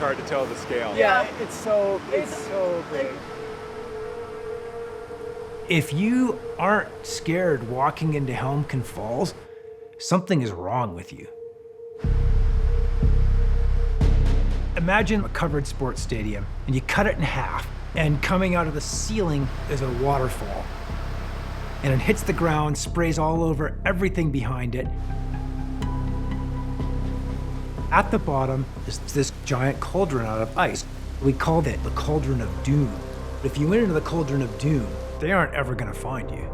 hard to tell the scale. Yeah, it's so great. If you aren't scared walking into Helmcken Falls, something is wrong with you. Imagine a covered sports stadium, and you cut it in half, and coming out of the ceiling is a waterfall. And it hits the ground, sprays all over everything behind it. At the bottom is this giant cauldron out of ice. We called it the Cauldron of Doom. If you went into the Cauldron of Doom, they aren't ever gonna find you.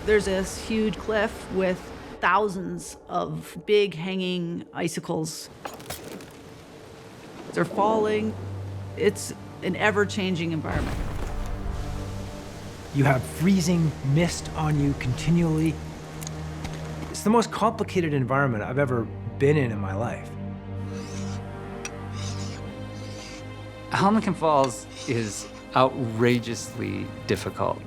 There's this huge cliff with thousands of big hanging icicles. They're falling. It's an ever-changing environment. You have freezing mist on you continually. It's the most complicated environment I've ever been in my life. Helmcken Falls is outrageously difficult.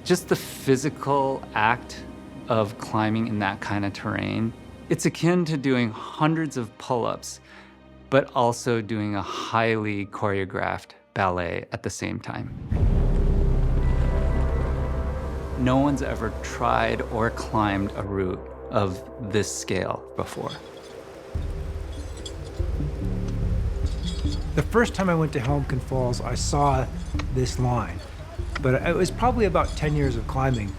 Just the physical act of climbing in that kind of terrain, it's akin to doing hundreds of pull-ups, but also doing a highly choreographed ballet at the same time. No one's ever tried or climbed a route of this scale before. The first time I went to Helmcken Falls, I saw this line, but it was probably about 10 years of climbing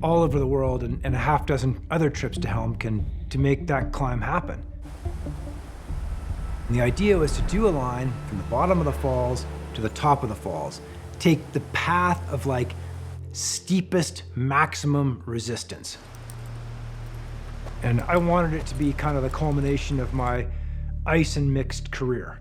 all over the world and a half dozen other trips to Helmcken to make that climb happen. And the idea was to do a line from the bottom of the falls to the top of the falls, take the path of like steepest maximum resistance. And I wanted it to be kind of the culmination of my ice and mixed career.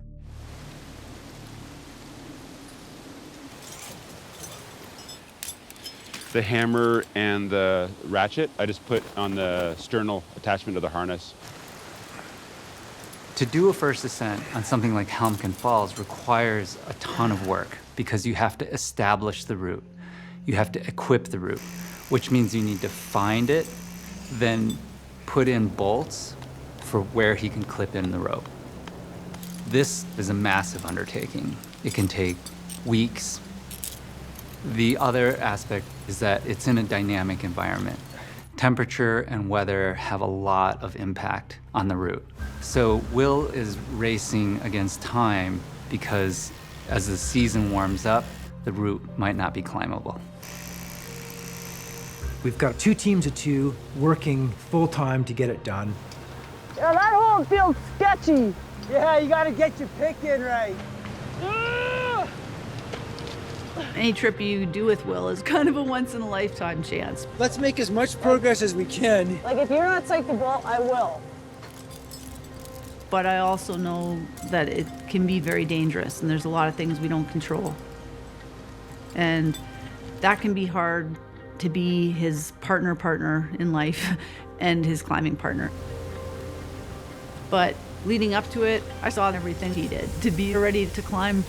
The hammer and the ratchet, I just put on the sternal attachment of the harness. To do a first ascent on something like Helmcken Falls requires a ton of work because you have to establish the route. You have to equip the route, which means you need to find it, then put in bolts for where he can clip in the rope. This is a massive undertaking. It can take weeks. The other aspect is that it's in a dynamic environment. Temperature and weather have a lot of impact on the route. So Will is racing against time because as the season warms up, the route might not be climbable. We've got 2 teams of 2 working full-time to get it done. Yeah, that hole feels sketchy. Yeah, you gotta get your pick in right. Any trip you do with Will is kind of a once-in-a-lifetime chance. Let's make as much progress as we can. Like, if you're not psyched to bolt, I will. But I also know that it can be very dangerous, and there's a lot of things we don't control. And that can be hard to be his partner in life and his climbing partner. But leading up to it, I saw everything he did to be ready to climb